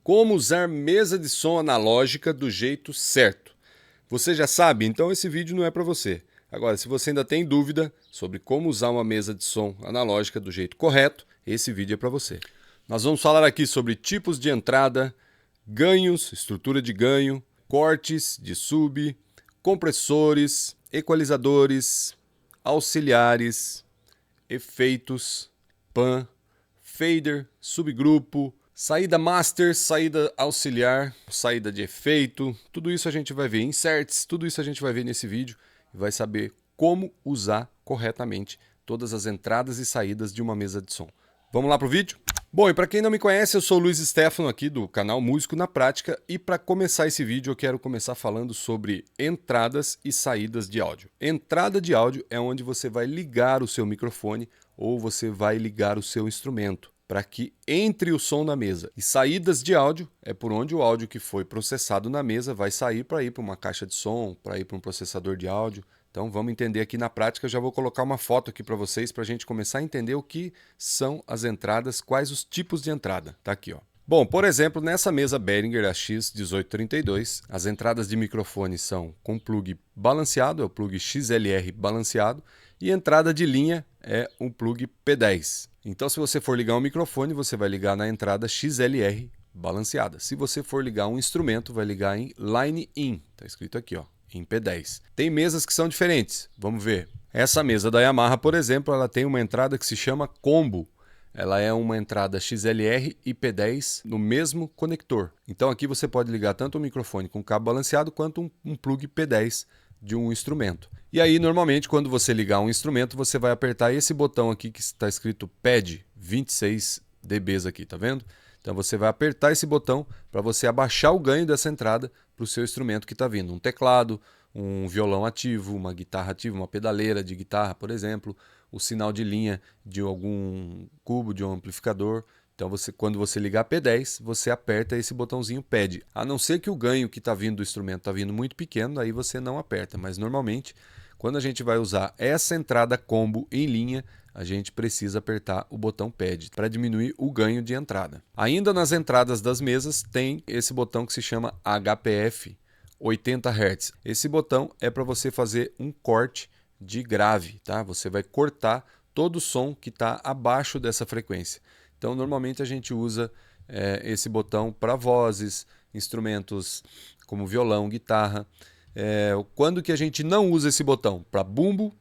Como usar mesa de som analógica do jeito certo. Você já sabe? Então esse vídeo não é para você. Agora, se você ainda tem dúvida sobre como usar uma mesa de som analógica do jeito correto, esse vídeo é para você. Nós vamos falar aqui sobre tipos de entrada, ganhos, estrutura de ganho, cortes de sub, compressores, equalizadores, auxiliares, efeitos, pan, fader, subgrupo, saída master, saída auxiliar, saída de efeito, tudo isso a gente vai ver, inserts, tudo isso a gente vai ver nesse vídeo e vai saber como usar corretamente todas as entradas e saídas de uma mesa de som. Vamos lá pro vídeo? Bom, e para quem não me conhece, eu sou o Luiz Stefano aqui do canal Músico na Prática e para começar esse vídeo eu quero começar falando sobre entradas e saídas de áudio. Entrada de áudio é onde você vai ligar o seu microfone ou você vai ligar o seu instrumento para que entre o som na mesa. E saídas de áudio é por onde o áudio que foi processado na mesa vai sair para ir para uma caixa de som, para ir para um processador de áudio. Então vamos entender aqui na prática, já vou colocar uma foto aqui para vocês para a gente começar a entender o que são as entradas, quais os tipos de entrada. Tá aqui, ó. Bom, por exemplo, nessa mesa Behringer AX1832, as entradas de microfone são com plug balanceado, é o plug XLR balanceado, e entrada de linha é um plug P10. Então, se você for ligar um microfone, você vai ligar na entrada XLR balanceada. Se você for ligar um instrumento, vai ligar em Line In, tá escrito aqui, ó, em P10. Tem mesas que são diferentes, vamos ver. Essa mesa da Yamaha, por exemplo, ela tem uma entrada que se chama Combo. Ela é uma entrada XLR e P10 no mesmo conector. Então aqui você pode ligar tanto um microfone com cabo balanceado quanto um plug P10 de um instrumento. E aí, normalmente, quando você ligar um instrumento, você vai apertar esse botão aqui que está escrito Pad 26 dBs aqui, tá vendo? Então você vai apertar esse botão para você abaixar o ganho dessa entrada para o seu instrumento que está vindo. Um teclado, um violão ativo, uma guitarra ativa, uma pedaleira de guitarra, por exemplo, o sinal de linha de algum cubo de um amplificador. Então, quando você ligar P10, você aperta esse botãozinho Pad. A não ser que o ganho que está vindo do instrumento está vindo muito pequeno, aí você não aperta. Mas normalmente, quando a gente vai usar essa entrada combo em linha, a gente precisa apertar o botão Pad para diminuir o ganho de entrada. Ainda nas entradas das mesas tem esse botão que se chama HPF 80 Hz. Esse botão é para você fazer um corte de grave, tá? Você vai cortar todo o som que está abaixo dessa frequência. Então, normalmente a gente usa esse botão para vozes, instrumentos como violão, guitarra. Quando que a gente não usa esse botão? Para bumbo,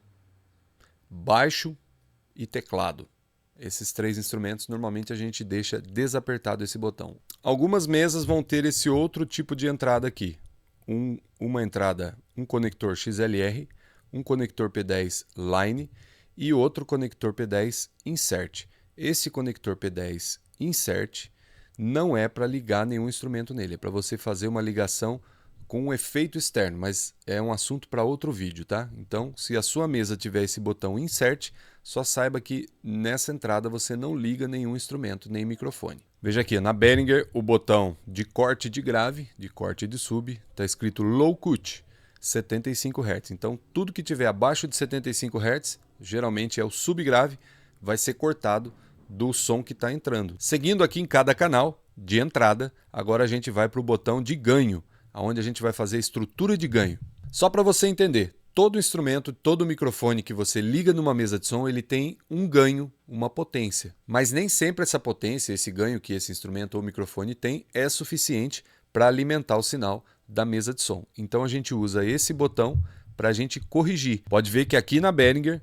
baixo e teclado. Esses três instrumentos, normalmente a gente deixa desapertado esse botão. Algumas mesas vão ter esse outro tipo de entrada aqui. Uma entrada, um conector XLR, um conector P10 Line e outro conector P10 Insert. Esse conector P10 Insert não é para ligar nenhum instrumento nele, é para você fazer uma ligação com um efeito externo, mas é um assunto para outro vídeo, tá? Então, se a sua mesa tiver esse botão Insert, só saiba que nessa entrada você não liga nenhum instrumento, nem microfone. Veja aqui, na Behringer, o botão de corte de grave, de corte de sub, está escrito Low Cut, 75 Hz. Então, tudo que tiver abaixo de 75 Hz, geralmente é o subgrave, vai ser cortado do som que está entrando. Seguindo aqui em cada canal de entrada, agora a gente vai para o botão de ganho, onde a gente vai fazer estrutura de ganho. Só para você entender, todo instrumento, todo microfone que você liga numa mesa de som, ele tem um ganho, uma potência. Mas nem sempre essa potência, esse ganho que esse instrumento ou microfone tem, é suficiente para alimentar o sinal da mesa de som. Então a gente usa esse botão para a gente corrigir. Pode ver que aqui na Behringer,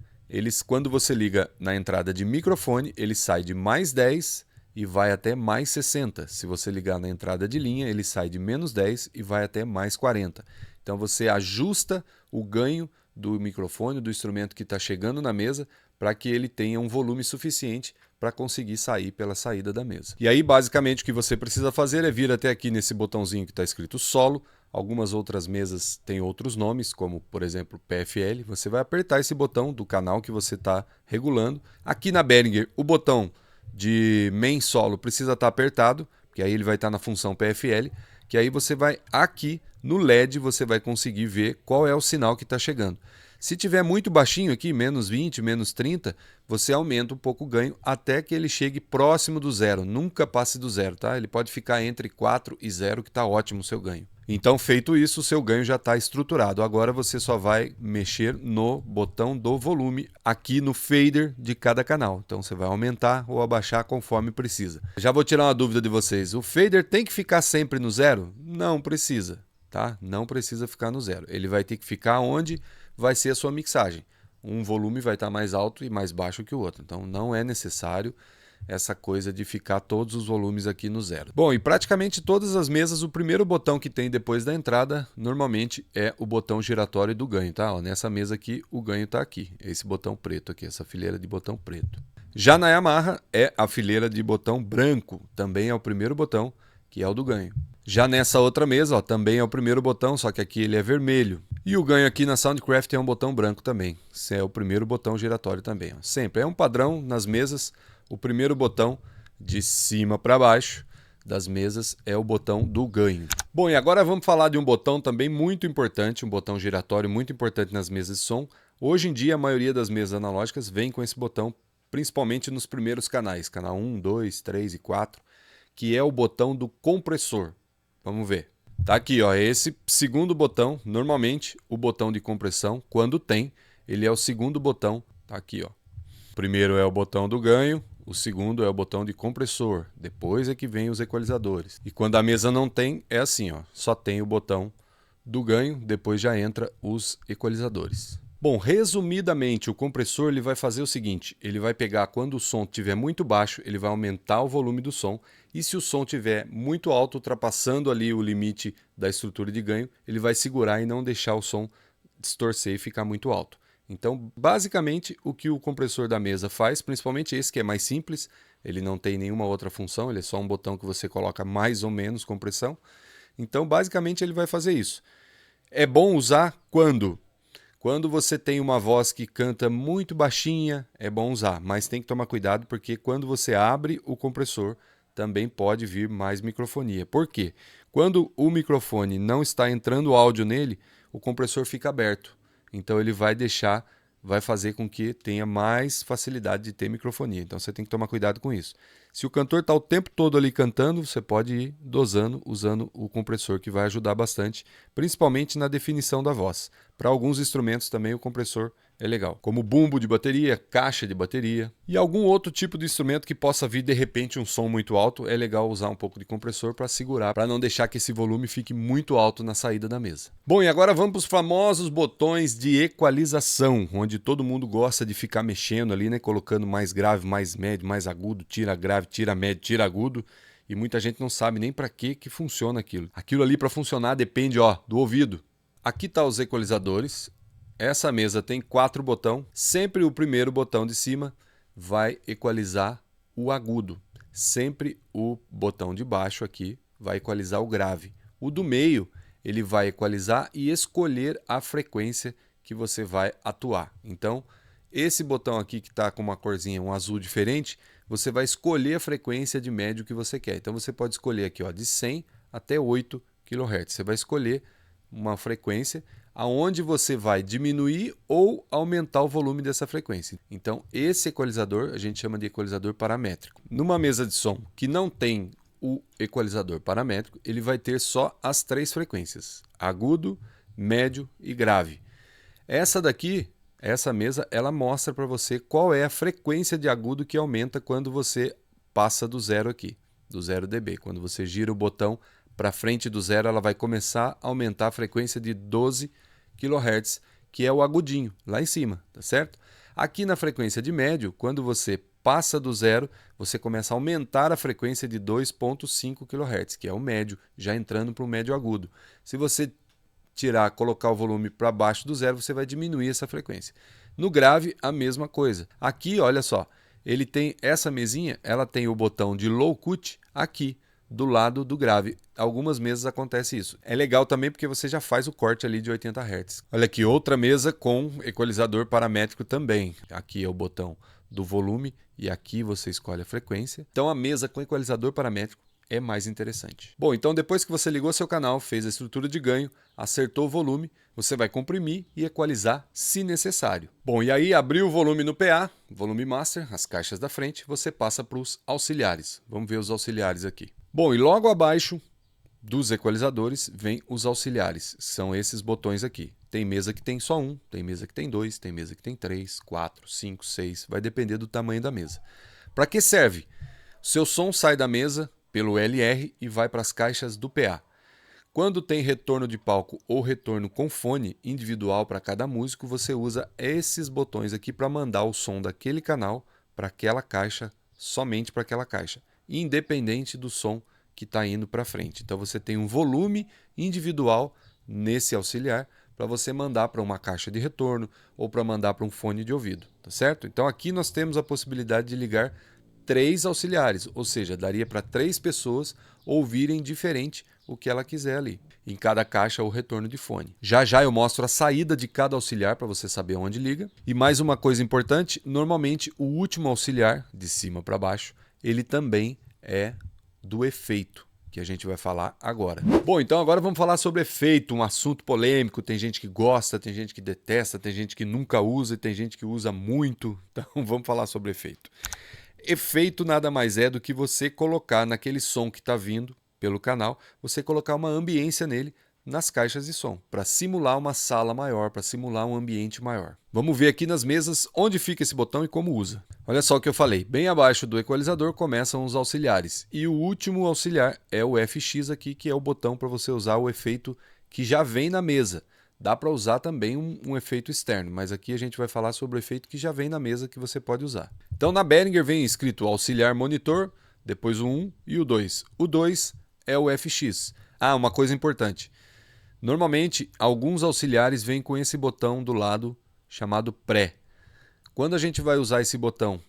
quando você liga na entrada de microfone, ele sai de mais 10 e vai até mais 60. Se você ligar na entrada de linha, ele sai de menos 10 e vai até mais 40. Então você ajusta o ganho do microfone, do instrumento que está chegando na mesa, para que ele tenha um volume suficiente para conseguir sair pela saída da mesa. E aí, basicamente, o que você precisa fazer é vir até aqui nesse botãozinho que está escrito solo. Algumas outras mesas têm outros nomes, como, por exemplo, PFL. Você vai apertar esse botão do canal que você está regulando. Aqui na Behringer, o botão de main solo precisa estar apertado, porque aí ele vai estar na função PFL, que aí você vai aqui no LED, você vai conseguir ver qual é o sinal que está chegando. Se tiver muito baixinho aqui, menos 20, menos 30, você aumenta um pouco o ganho até que ele chegue próximo do zero. Nunca passe do zero, tá? Ele pode ficar entre 4 e 0, que está ótimo o seu ganho. Então, feito isso, o seu ganho já está estruturado. Agora você só vai mexer no botão do volume aqui no fader de cada canal. Então você vai aumentar ou abaixar conforme precisa. Já vou tirar uma dúvida de vocês. O fader tem que ficar sempre no zero? Não precisa, tá? Não precisa ficar no zero. Ele vai ter que ficar onde vai ser a sua mixagem. Um volume vai estar mais alto e mais baixo que o outro. Então não é necessário essa coisa de ficar todos os volumes aqui no zero. Bom, e praticamente todas as mesas, o primeiro botão que tem depois da entrada, normalmente é o botão giratório do ganho, tá? Ó, nessa mesa aqui, o ganho está aqui, esse botão preto aqui, essa fileira de botão preto. Já na Yamaha, é a fileira de botão branco, também é o primeiro botão, que é o do ganho. Já nessa outra mesa, ó, também é o primeiro botão, só que aqui ele é vermelho. E o ganho aqui na Soundcraft é um botão branco também, esse é o primeiro botão giratório também. Ó. Sempre é um padrão nas mesas. O primeiro botão de cima para baixo das mesas é o botão do ganho. Bom, e agora vamos falar de um botão também muito importante, um botão giratório muito importante nas mesas de som. Hoje em dia a maioria das mesas analógicas vem com esse botão, principalmente nos primeiros canais, canal 1, 2, 3 e 4, que é o botão do compressor. Vamos ver. Tá aqui, ó, esse segundo botão, normalmente o botão de compressão, quando tem, ele é o segundo botão, tá aqui, ó. O primeiro é o botão do ganho, o segundo é o botão de compressor, depois é que vem os equalizadores. E quando a mesa não tem, é assim, ó, só tem o botão do ganho, depois já entra os equalizadores. Bom, resumidamente, o compressor ele vai fazer o seguinte, ele vai pegar quando o som estiver muito baixo, ele vai aumentar o volume do som, e se o som estiver muito alto, ultrapassando ali o limite da estrutura de ganho, ele vai segurar e não deixar o som distorcer e ficar muito alto. Então, basicamente, o que o compressor da mesa faz, principalmente esse que é mais simples, ele não tem nenhuma outra função, ele é só um botão que você coloca mais ou menos compressão. Então, basicamente, ele vai fazer isso. É bom usar quando? Quando você tem uma voz que canta muito baixinha, é bom usar, mas tem que tomar cuidado porque quando você abre o compressor, também pode vir mais microfonia. Por quê? Quando o microfone não está entrando áudio nele, o compressor fica aberto. Então ele vai fazer com que tenha mais facilidade de ter microfonia. Então você tem que tomar cuidado com isso. Se o cantor está o tempo todo ali cantando, você pode ir dosando usando o compressor, que vai ajudar bastante, principalmente na definição da voz. Para alguns instrumentos também o compressor é legal, como bumbo de bateria, caixa de bateria e algum outro tipo de instrumento que possa vir de repente um som muito alto, é legal usar um pouco de compressor para segurar, para não deixar que esse volume fique muito alto na saída da mesa. Bom, e agora vamos para os famosos botões de equalização, onde todo mundo gosta de ficar mexendo ali, né, colocando mais grave, mais médio, mais agudo, tira grave, tira médio, tira agudo. E muita gente não sabe nem para que funciona aquilo. Aquilo ali para funcionar depende, ó, do ouvido. Aqui tá os equalizadores. Essa mesa tem 4 botões. Sempre o primeiro botão de cima vai equalizar o agudo. Sempre o botão de baixo aqui vai equalizar o grave. O do meio ele vai equalizar e escolher a frequência que você vai atuar. Então, esse botão aqui que está com uma corzinha, um azul diferente, você vai escolher a frequência de médio que você quer. Então você pode escolher aqui, ó, de 100 até 8 kHz. Você vai escolher uma frequência aonde você vai diminuir ou aumentar o volume dessa frequência. Então esse equalizador a gente chama de equalizador paramétrico. Numa mesa de som que não tem o equalizador paramétrico, ele vai ter só as 3 frequências: agudo, médio e grave. Essa daqui, essa mesa, ela mostra para você qual é a frequência de agudo que aumenta quando você passa do zero aqui, do 0 dB. Quando você gira o botão para frente do zero, ela vai começar a aumentar a frequência de 12 kHz, que é o agudinho, lá em cima, tá certo? Aqui na frequência de médio, quando você passa do zero, você começa a aumentar a frequência de 2,5 kHz, que é o médio, já entrando para o médio agudo. Se você colocar o volume para baixo do zero, você vai diminuir essa frequência. No grave, a mesma coisa. Aqui, olha só, ele tem essa mesinha, ela tem o botão de low cut aqui, do lado do grave. Algumas mesas acontece isso. É legal também porque você já faz o corte ali de 80 Hz. Olha aqui, outra mesa com equalizador paramétrico também. Aqui é o botão do volume e aqui você escolhe a frequência. Então a mesa com equalizador paramétrico é mais interessante. Bom, então depois que você ligou seu canal, fez a estrutura de ganho, acertou o volume, você vai comprimir e equalizar se necessário. Bom, e aí abriu o volume no PA, volume master, as caixas da frente, você passa para os auxiliares. Vamos ver os auxiliares aqui. Bom, e logo abaixo dos equalizadores vem os auxiliares, são esses botões aqui. Tem mesa que tem só um, tem mesa que tem dois, tem mesa que tem 3, 4, 5, 6, vai depender do tamanho da mesa. Para que serve? Seu som sai da mesa pelo LR e vai para as caixas do PA. Quando tem retorno de palco ou retorno com fone individual para cada músico, você usa esses botões aqui para mandar o som daquele canal para aquela caixa, somente para aquela caixa, independente do som que está indo para frente. Então você tem um volume individual nesse auxiliar para você mandar para uma caixa de retorno ou para mandar para um fone de ouvido, tá certo? Então aqui nós temos a possibilidade de ligar 3 auxiliares, ou seja, daria para 3 pessoas ouvirem diferente o que ela quiser ali, em cada caixa ou retorno de fone. Já já eu mostro a saída de cada auxiliar para você saber onde liga. E mais uma coisa importante, normalmente o último auxiliar, de cima para baixo, ele também é do efeito, que a gente vai falar agora. Bom, então agora vamos falar sobre efeito, um assunto polêmico, tem gente que gosta, tem gente que detesta, tem gente que nunca usa e tem gente que usa muito, então vamos falar sobre efeito. Efeito nada mais é do que você colocar naquele som que está vindo pelo canal, você colocar uma ambiência nele nas caixas de som, para simular uma sala maior, para simular um ambiente maior. Vamos ver aqui nas mesas onde fica esse botão e como usa. Olha só o que eu falei, bem abaixo do equalizador começam os auxiliares, e o último auxiliar é o FX aqui, que é o botão para você usar o efeito que já vem na mesa. Dá para usar também um efeito externo, mas aqui a gente vai falar sobre o efeito que já vem na mesa que você pode usar. Então na Behringer vem escrito auxiliar monitor, depois o 1 e o 2. O 2 é o FX. Ah, uma coisa importante. Normalmente, alguns auxiliares vêm com esse botão do lado chamado pré. Quando a gente vai usar esse botão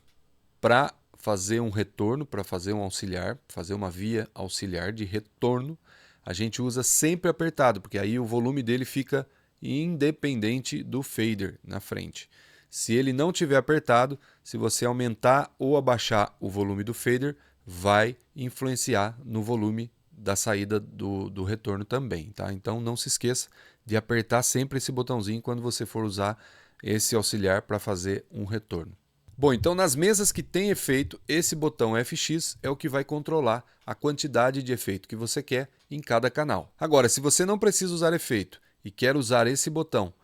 para fazer um retorno, para fazer um auxiliar, fazer uma via auxiliar de retorno, a gente usa sempre apertado, porque aí o volume dele fica independente do fader na frente. Se ele não tiver apertado, se você aumentar ou abaixar o volume do fader, vai influenciar no volume da saída do retorno também, tá? Então não se esqueça de apertar sempre esse botãozinho quando você for usar esse auxiliar para fazer um retorno. Bom, então nas mesas que tem efeito, esse botão FX é o que vai controlar a quantidade de efeito que você quer em cada canal. Agora, se você não precisa usar efeito e quer usar esse botão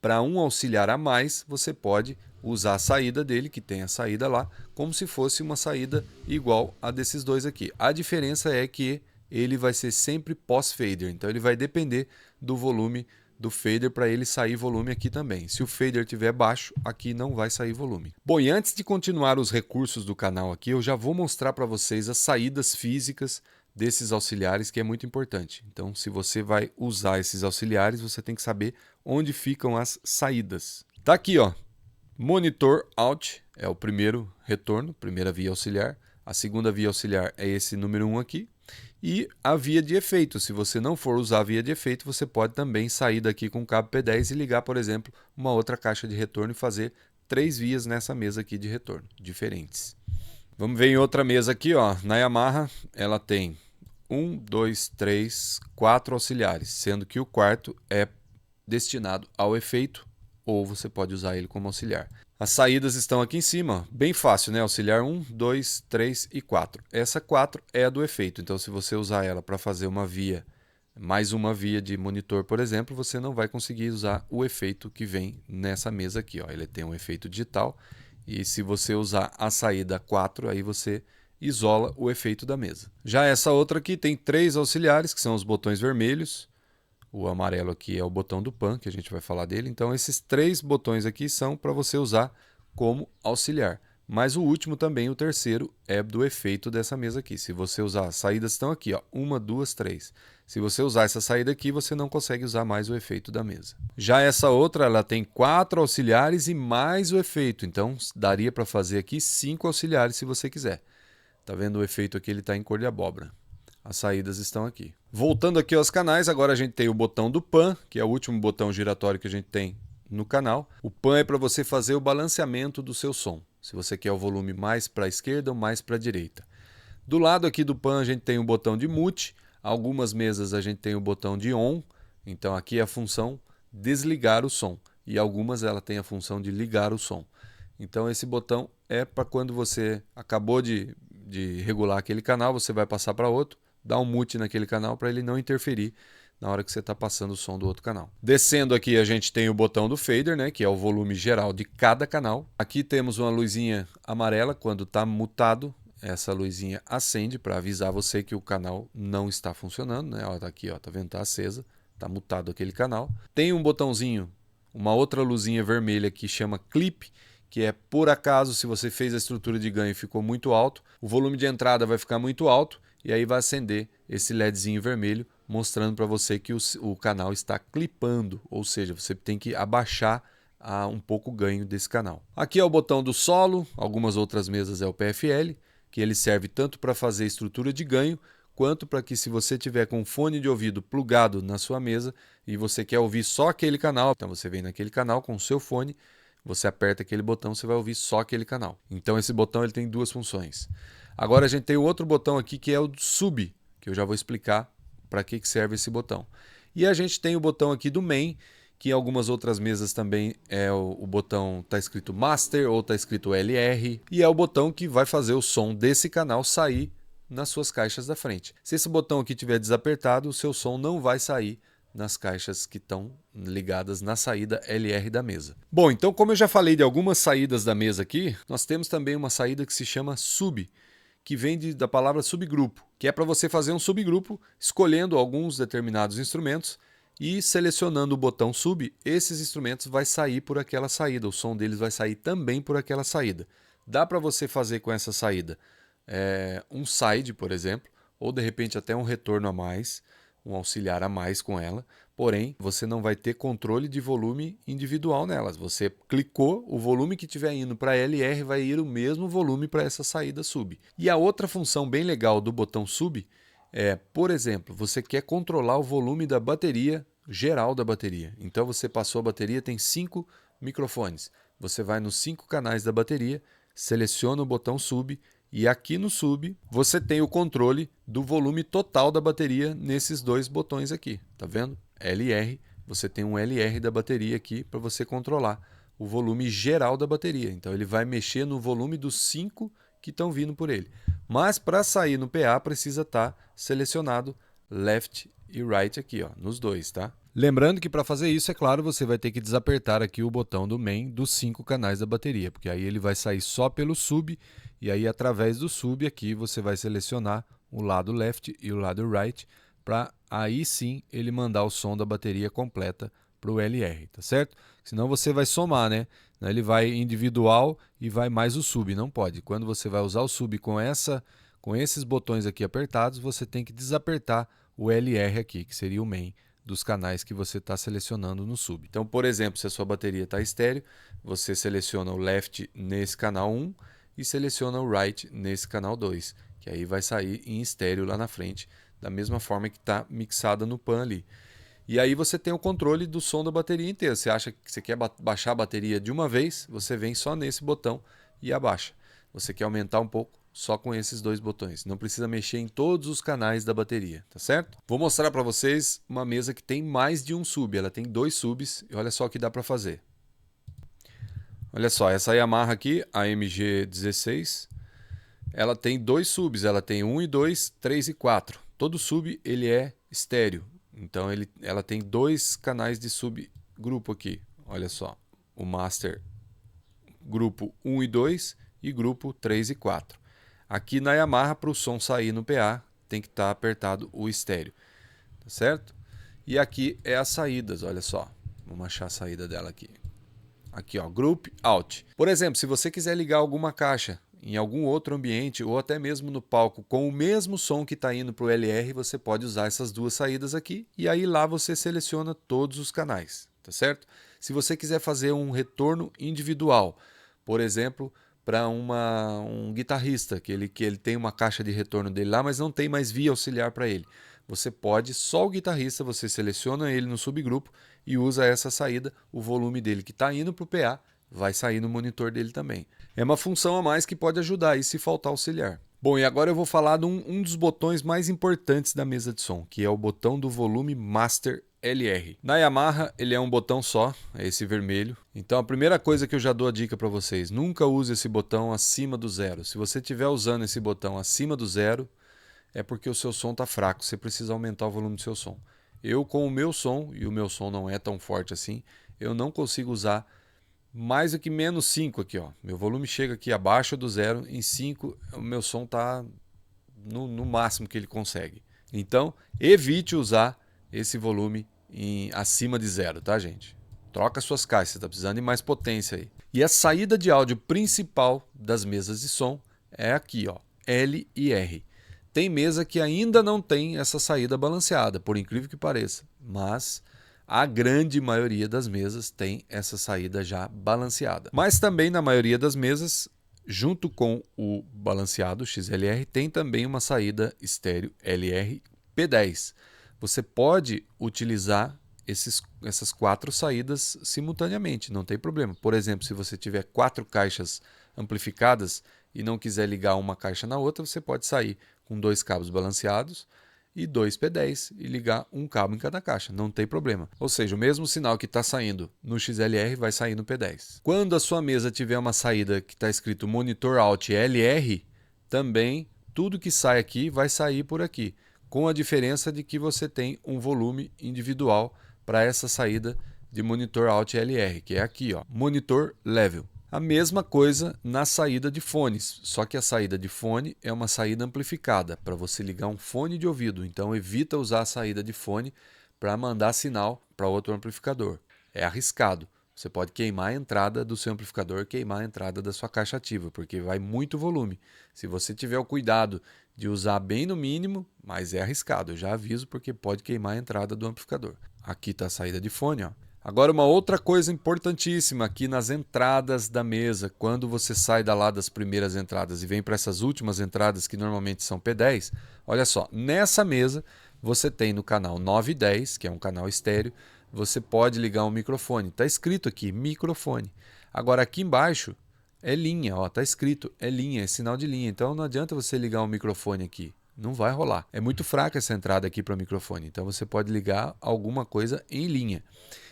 para um auxiliar a mais, você pode usar a saída dele, que tem a saída lá, como se fosse uma saída igual a desses dois aqui. A diferença é que ele vai ser sempre pós-fader, então ele vai depender do volume do fader para ele sair volume aqui também. Se o fader estiver baixo, aqui não vai sair volume. Bom, e antes de continuar os recursos do canal aqui, eu já vou mostrar para vocês as saídas físicas desses auxiliares, que é muito importante. Então, se você vai usar esses auxiliares, você tem que saber onde ficam as saídas. Tá aqui, ó. Monitor out é o primeiro retorno, primeira via auxiliar. A segunda via auxiliar é esse número 1 aqui. E a via de efeito, se você não for usar a via de efeito, você pode também sair daqui com o cabo P10 e ligar, por exemplo, uma outra caixa de retorno e fazer 3 vias nessa mesa aqui de retorno, diferentes. Vamos ver em outra mesa aqui, ó. Na Yamaha, ela tem 1, 2, 3, 4 auxiliares, sendo que o quarto é destinado ao efeito, ou você pode usar ele como auxiliar. As saídas estão aqui em cima, bem fácil, né? Auxiliar 1, 2, 3 e 4. Essa 4 é a do efeito, então se você usar ela para fazer uma via, mais uma via de monitor, por exemplo, você não vai conseguir usar o efeito que vem nessa mesa aqui, ó. Ele tem um efeito digital e se você usar a saída 4, aí você isola o efeito da mesa. Já essa outra aqui tem 3 auxiliares, que são os botões vermelhos. O amarelo aqui é o botão do pan, que a gente vai falar dele. Então, esses 3 botões aqui são para você usar como auxiliar. Mas o último também, o terceiro, é do efeito dessa mesa aqui. Se você usar, as saídas estão aqui, ó, 1, 2, 3. Se você usar essa saída aqui, você não consegue usar mais o efeito da mesa. Já essa outra, ela tem 4 auxiliares e mais o efeito. Então, daria para fazer aqui 5 auxiliares se você quiser. Tá vendo o efeito aqui? Ele está em cor de abóbora. As saídas estão aqui. Voltando aqui aos canais, agora a gente tem o botão do pan, que é o último botão giratório que a gente tem no canal. O pan é para você fazer o balanceamento do seu som. Se você quer o volume mais para a esquerda ou mais para a direita. Do lado aqui do pan a gente tem o botão de mute, algumas mesas a gente tem o botão de on, então aqui é a função desligar o som, e algumas ela tem a função de ligar o som. Então esse botão é para quando você acabou de regular aquele canal, você vai passar para outro, dá um mute naquele canal para ele não interferir na hora que você está passando o som do outro canal. Descendo aqui a gente tem o botão do fader, né, que é o volume geral de cada canal. Aqui temos uma luzinha amarela quando está mutado. Essa luzinha acende para avisar você que o canal não está funcionando, né? Ó, tá aqui, ó, tá vendo? Tá acesa, tá mutado aquele canal. Tem um botãozinho, uma outra luzinha vermelha que chama clip, que é por acaso se você fez a estrutura de ganho e ficou muito alto, o volume de entrada vai ficar muito alto e aí vai acender esse LEDzinho vermelho mostrando para você que o canal está clipando, ou seja, você tem que abaixar um pouco o ganho desse canal. Aqui é o botão do solo, algumas outras mesas é o PFL, que ele serve tanto para fazer estrutura de ganho, quanto para que se você tiver com um fone de ouvido plugado na sua mesa e você quer ouvir só aquele canal, então você vem naquele canal com o seu fone, você aperta aquele botão, você vai ouvir só aquele canal. Então esse botão ele tem duas funções. Agora a gente tem outro botão aqui que é o sub, que eu já vou explicar para que serve esse botão. E a gente tem o botão aqui do main, que em algumas outras mesas também é o botão, está escrito Master ou está escrito LR, e é o botão que vai fazer o som desse canal sair nas suas caixas da frente. Se esse botão aqui estiver desapertado, o seu som não vai sair nas caixas que estão ligadas na saída LR da mesa. Bom, então como eu já falei de algumas saídas da mesa aqui, nós temos também uma saída que se chama sub, que vem da palavra subgrupo, que é para você fazer um subgrupo escolhendo alguns determinados instrumentos e selecionando o botão sub, esses instrumentos vai sair por aquela saída, o som deles vai sair também por aquela saída. Dá para você fazer com essa saída um side, por exemplo, ou de repente até um retorno a mais, um auxiliar a mais com ela, porém você não vai ter controle de volume individual nelas. Você clicou, o volume que estiver indo para LR vai ir o mesmo volume para essa saída sub. E a outra função bem legal do botão sub é, por exemplo, você quer controlar o volume da bateria geral da bateria. Então você passou a bateria, tem 5 microfones. Você vai nos 5 canais da bateria, seleciona o botão sub e aqui no sub você tem o controle do volume total da bateria nesses dois botões aqui. Tá vendo? LR, você tem um LR da bateria aqui para você controlar o volume geral da bateria. Então ele vai mexer no volume dos 5 que estão vindo por ele. Mas para sair no PA precisa estar selecionado left e right aqui, ó, nos dois, tá? Lembrando que para fazer isso, é claro, você vai ter que desapertar aqui o botão do main dos 5 canais da bateria, porque aí ele vai sair só pelo sub, e aí através do sub aqui você vai selecionar o lado left e o lado right, para aí sim ele mandar o som da bateria completa para o LR, tá certo? Senão você vai somar, né? Ele vai individual e vai mais o sub, não pode. Quando você vai usar o sub com esses botões aqui apertados, você tem que desapertar o LR aqui, que seria o main dos canais que você está selecionando no sub. Então, por exemplo, se a sua bateria está estéreo, você seleciona o left nesse canal 1 e seleciona o right nesse canal 2, que aí vai sair em estéreo lá na frente, da mesma forma que está mixada no pan ali. E aí você tem o controle do som da bateria inteira. Você acha que você quer baixar a bateria de uma vez, você vem só nesse botão e abaixa. Você quer aumentar um pouco, só com esses dois botões. Não precisa mexer em todos os canais da bateria, tá certo? Vou mostrar para vocês uma mesa que tem mais de um sub. Ela tem 2 subs e olha só o que dá para fazer. Olha só, essa Yamaha aqui, a MG16, ela tem 2 subs. Ela tem 1 e 2, 3 e 4. Todo sub ele é estéreo. Então ela tem 2 canais de subgrupo aqui. Olha só, o Master grupo 1 e 2 e grupo 3 e 4. Aqui na Yamaha, para o som sair no PA, tem que estar apertado o estéreo, tá certo? E aqui é as saídas, olha só. Vamos achar a saída dela aqui. Aqui, ó, Group Out. Por exemplo, se você quiser ligar alguma caixa em algum outro ambiente ou até mesmo no palco com o mesmo som que está indo para o LR, você pode usar essas 2 saídas aqui e aí lá você seleciona todos os canais, tá certo? Se você quiser fazer um retorno individual, por exemplo, para um guitarrista, que ele tem uma caixa de retorno dele lá, mas não tem mais via auxiliar para ele. Você pode, só o guitarrista, você seleciona ele no subgrupo e usa essa saída, o volume dele que está indo para o PA vai sair no monitor dele também. É uma função a mais que pode ajudar aí se faltar auxiliar. Bom, e agora eu vou falar de um dos botões mais importantes da mesa de som, que é o botão do volume Master LR. Na Yamaha ele é um botão só, é esse vermelho. Então a primeira coisa que eu já dou a dica para vocês, nunca use esse botão acima do zero. Se você estiver usando esse botão acima do zero, é porque o seu som está fraco, você precisa aumentar o volume do seu som. Eu com o meu som, e o meu som não é tão forte assim, eu não consigo usar mais do que menos 5 aqui, ó. Meu volume chega aqui abaixo do zero, em 5 o meu som está no máximo que ele consegue. Então, evite usar esse volume acima de zero, tá, gente? Troca suas caixas, tá precisando de mais potência aí. E a saída de áudio principal das mesas de som é aqui, ó, L e R. Tem mesa que ainda não tem essa saída balanceada, por incrível que pareça, mas a grande maioria das mesas tem essa saída já balanceada. Mas também na maioria das mesas, junto com o balanceado XLR, tem também uma saída estéreo LR P10. Você pode utilizar essas 4 saídas simultaneamente, não tem problema. Por exemplo, se você tiver 4 caixas amplificadas e não quiser ligar uma caixa na outra, você pode sair com 2 cabos balanceados e 2 P10 e ligar um cabo em cada caixa, não tem problema. Ou seja, o mesmo sinal que está saindo no XLR vai sair no P10. Quando a sua mesa tiver uma saída que está escrito Monitor Out LR, também tudo que sai aqui vai sair por aqui, com a diferença de que você tem um volume individual para essa saída de Monitor Out LR, que é aqui, ó, Monitor Level. A mesma coisa na saída de fones, só que a saída de fone é uma saída amplificada, para você ligar um fone de ouvido. Então evita usar a saída de fone para mandar sinal para outro amplificador. É arriscado. Você pode queimar a entrada do seu amplificador, queimar a entrada da sua caixa ativa, porque vai muito volume. Se você tiver o cuidado de usar bem no mínimo, mas é arriscado, eu já aviso porque pode queimar a entrada do amplificador. Aqui está a saída de fone, ó. Agora uma outra coisa importantíssima aqui nas entradas da mesa, quando você sai lá das primeiras entradas e vem para essas últimas entradas que normalmente são P10, olha só, nessa mesa você tem no canal 9 e 10, que é um canal estéreo, você pode ligar um microfone, está escrito aqui microfone. Agora aqui embaixo é linha, ó, está escrito é linha, é sinal de linha, então não adianta você ligar um microfone aqui. Não vai rolar. É muito fraca essa entrada aqui para o microfone, então você pode ligar alguma coisa em linha.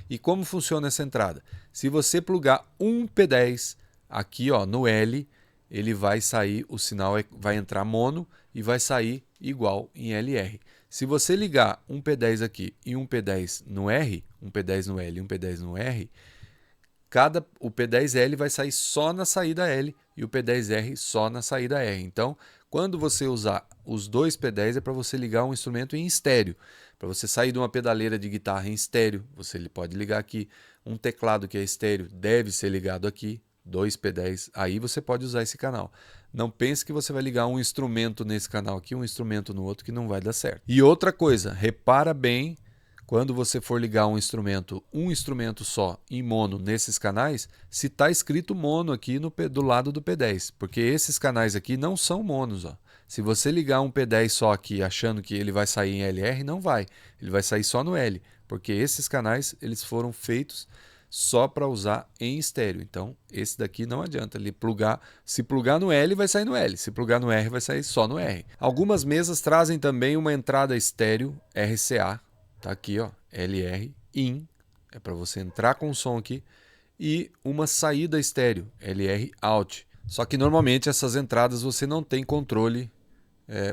E como funciona essa entrada? Se você plugar um P10 aqui, ó, no L, ele vai sair, o sinal vai entrar mono e vai sair igual em LR. Se você ligar um P10 aqui e um P10 no R, um P10 no L e um P10 no R, o P10L vai sair só na saída L e o P10R só na saída R. Então, quando você usar os dois P10 é para você ligar um instrumento em estéreo. Para você sair de uma pedaleira de guitarra em estéreo, você pode ligar aqui. Um teclado que é estéreo deve ser ligado aqui, 2 P10, aí você pode usar esse canal. Não pense que você vai ligar um instrumento nesse canal aqui, um instrumento no outro, que não vai dar certo. E outra coisa, repara bem, quando você for ligar um instrumento só em mono nesses canais, se está escrito mono aqui do lado do P10, porque esses canais aqui não são monos, ó. Se você ligar um P10 só aqui achando que ele vai sair em LR, não vai. Ele vai sair só no L, porque esses canais eles foram feitos só para usar em estéreo. Então, esse daqui não adianta. Se plugar no L, vai sair no L. Se plugar no R, vai sair só no R. Algumas mesas trazem também uma entrada estéreo RCA. Tá aqui, ó, LR in. É para você entrar com o som aqui. E uma saída estéreo, LR out. Só que normalmente essas entradas você não tem controle.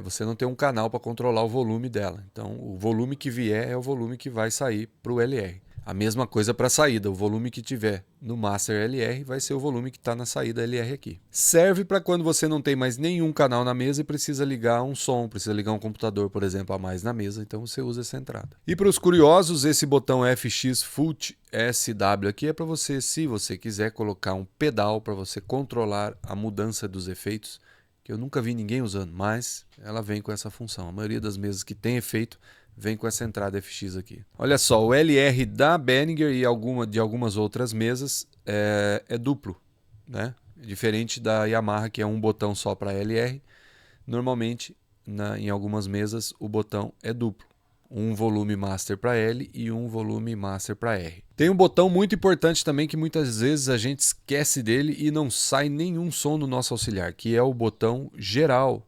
Você não tem um canal para controlar o volume dela. Então, o volume que vier é o volume que vai sair para o LR. A mesma coisa para a saída. O volume que tiver no Master LR vai ser o volume que está na saída LR aqui. Serve para quando você não tem mais nenhum canal na mesa e precisa ligar um som, precisa ligar um computador, por exemplo, a mais na mesa. Então, você usa essa entrada. E para os curiosos, esse botão FX Foot SW aqui é para você, se você quiser, colocar um pedal para você controlar a mudança dos efeitos, que eu nunca vi ninguém usando, mas ela vem com essa função. A maioria das mesas que tem efeito vem com essa entrada FX aqui. Olha só, o LR da Behringer e de algumas outras mesas é duplo, né? Diferente da Yamaha, que é um botão só para LR. Normalmente, em algumas mesas, o botão é duplo. Um volume master para L e um volume master para R. Tem um botão muito importante também que muitas vezes a gente esquece dele e não sai nenhum som do nosso auxiliar, que é o botão geral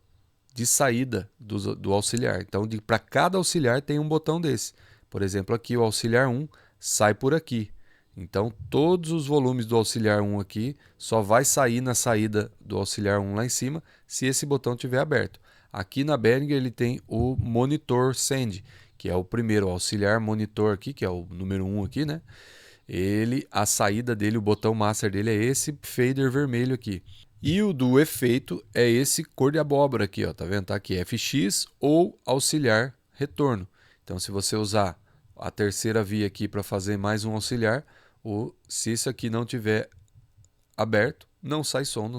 de saída do auxiliar. Então, para cada auxiliar tem um botão desse. Por exemplo, aqui o auxiliar 1 sai por aqui. Então, todos os volumes do auxiliar 1 aqui só vai sair na saída do auxiliar 1 lá em cima se esse botão estiver aberto. Aqui na Behringer ele tem o monitor send, que é o primeiro auxiliar monitor aqui, que é o número 1 aqui, né? A saída dele, o botão master dele é esse fader vermelho aqui. E o do efeito é esse cor de abóbora aqui, ó, tá vendo? Tá aqui, FX ou auxiliar retorno. Então, se você usar a terceira via aqui para fazer mais um auxiliar, ou se isso aqui não tiver aberto, não sai som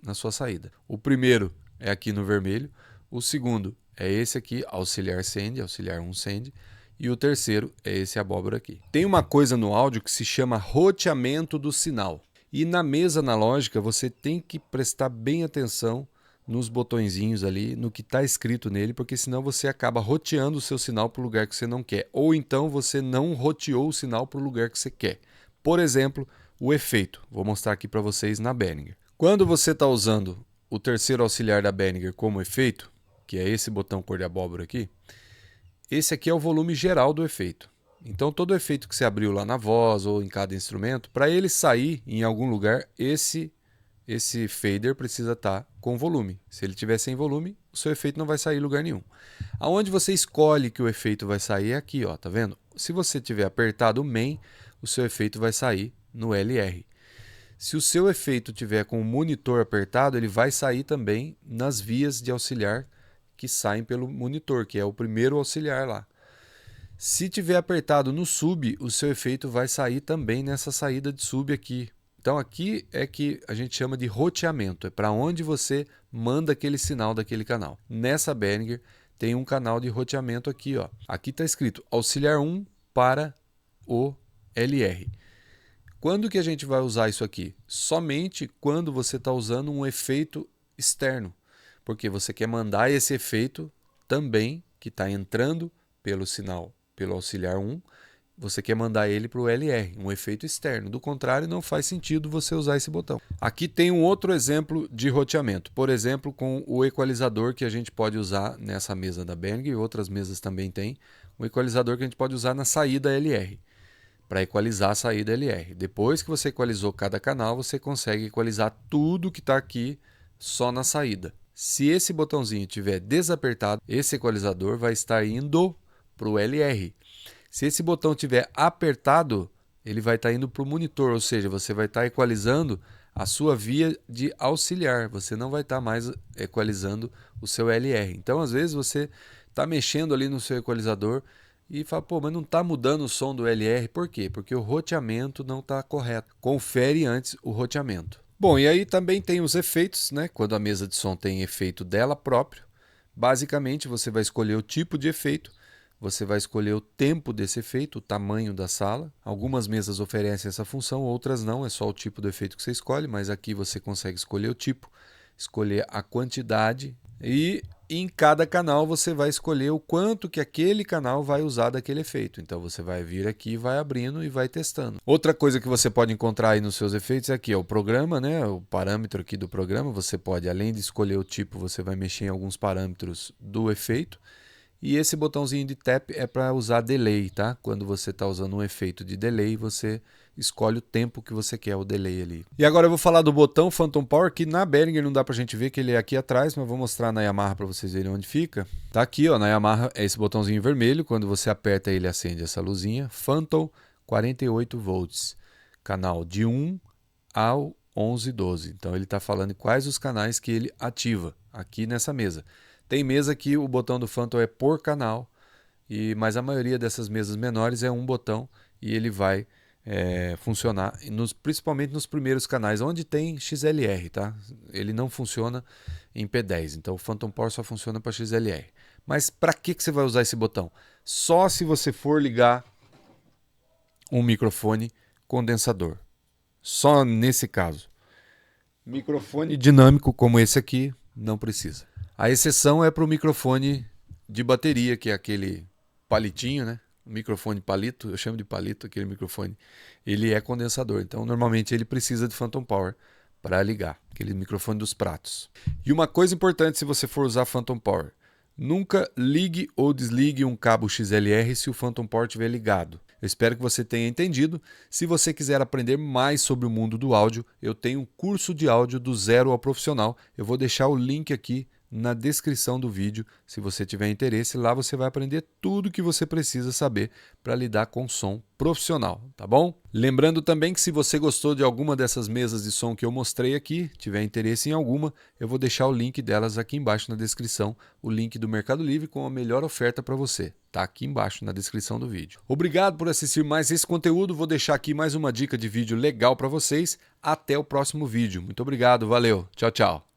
na sua saída. O primeiro é aqui no vermelho, o segundo é esse aqui, auxiliar send, auxiliar 1 send, e o terceiro é esse abóbora aqui. Tem uma coisa no áudio que se chama roteamento do sinal. E na mesa analógica você tem que prestar bem atenção nos botõezinhos ali, no que está escrito nele, porque senão você acaba roteando o seu sinal para o lugar que você não quer. Ou então você não roteou o sinal para o lugar que você quer. Por exemplo, o efeito. Vou mostrar aqui para vocês na Behringer. Quando você está usando o terceiro auxiliar da Behringer como efeito, que é esse botão cor de abóbora aqui, esse aqui é o volume geral do efeito. Então, todo efeito que você abriu lá na voz ou em cada instrumento, para ele sair em algum lugar, esse fader precisa estar com volume. Se ele tiver sem volume, o seu efeito não vai sair em lugar nenhum. Aonde você escolhe que o efeito vai sair é aqui, ó, tá vendo? Se você tiver apertado o main, o seu efeito vai sair no LR. Se o seu efeito tiver com o monitor apertado, ele vai sair também nas vias de auxiliar que saem pelo monitor, que é o primeiro auxiliar lá. Se tiver apertado no sub, o seu efeito vai sair também nessa saída de sub aqui. Então aqui é que a gente chama de roteamento, é para onde você manda aquele sinal daquele canal. Nessa Behringer tem um canal de roteamento aqui, ó. Aqui está escrito auxiliar 1 para o LR. Quando que a gente vai usar isso aqui? Somente quando você está usando um efeito externo, porque você quer mandar esse efeito também, que está entrando pelo sinal, pelo auxiliar 1, você quer mandar ele para o LR, um efeito externo. Do contrário, não faz sentido você usar esse botão. Aqui tem um outro exemplo de roteamento. Por exemplo, com o equalizador que a gente pode usar nessa mesa da Behringer, e outras mesas também tem, um equalizador que a gente pode usar na saída LR, para equalizar a saída LR. Depois que você equalizou cada canal, você consegue equalizar tudo que está aqui só na saída. Se esse botãozinho estiver desapertado, esse equalizador vai estar indo para o LR. Se esse botão estiver apertado, ele vai estar indo para o monitor, ou seja, você vai estar equalizando a sua via de auxiliar, você não vai estar mais equalizando o seu LR. Então, às vezes, você está mexendo ali no seu equalizador e fala, pô, mas não está mudando o som do LR, por quê? Porque o roteamento não está correto. Confere antes o roteamento. Bom, e aí também tem os efeitos, né? Quando a mesa de som tem efeito dela próprio, basicamente você vai escolher o tipo de efeito, você vai escolher o tempo desse efeito, o tamanho da sala. Algumas mesas oferecem essa função, outras não, é só o tipo do efeito que você escolhe, mas aqui você consegue escolher o tipo, escolher a quantidade e em cada canal você vai escolher o quanto que aquele canal vai usar daquele efeito. Então você vai vir aqui, vai abrindo e vai testando. Outra coisa que você pode encontrar aí nos seus efeitos é aqui, ó, o programa, né? O parâmetro aqui do programa. Você pode, além de escolher o tipo, você vai mexer em alguns parâmetros do efeito. E esse botãozinho de tap é para usar delay, tá? Quando você está usando um efeito de delay, você escolhe o tempo que você quer o delay ali. E agora eu vou falar do botão Phantom Power, que na Behringer não dá pra gente ver que ele é aqui atrás, mas vou mostrar na Yamaha para vocês verem onde fica. Tá aqui, ó, na Yamaha é esse botãozinho vermelho, quando você aperta ele acende essa luzinha. Phantom 48 volts, canal de 1 ao 1112. Então ele está falando quais os canais que ele ativa aqui nessa mesa. Tem mesa que o botão do Phantom é por canal, mas a maioria dessas mesas menores é um botão e ele vai funcionar principalmente nos primeiros canais, onde tem XLR, tá? Ele não funciona em P10, então o Phantom Power só funciona para XLR. Mas para que você vai usar esse botão? Só se você for ligar um microfone condensador. Só nesse caso. Microfone dinâmico como esse aqui, não precisa. A exceção é para o microfone de bateria, que é aquele palitinho, né? O microfone palito, eu chamo de palito aquele microfone. Ele é condensador, então normalmente ele precisa de Phantom Power para ligar. aquele microfone dos pratos. E uma coisa importante se você for usar Phantom Power, nunca ligue ou desligue um cabo XLR se o Phantom Power estiver ligado. Eu espero que você tenha entendido. Se você quiser aprender mais sobre o mundo do áudio, eu tenho um curso de áudio do zero ao profissional. Eu vou deixar o link aqui na descrição do vídeo. Se você tiver interesse, lá você vai aprender tudo o que você precisa saber para lidar com som profissional, tá bom? Lembrando também que se você gostou de alguma dessas mesas de som que eu mostrei aqui, tiver interesse em alguma, eu vou deixar o link delas aqui embaixo na descrição, o link do Mercado Livre com a melhor oferta para você. Tá aqui embaixo na descrição do vídeo. Obrigado por assistir mais esse conteúdo. Vou deixar aqui mais uma dica de vídeo legal para vocês. Até o próximo vídeo. Muito obrigado, valeu. Tchau, tchau.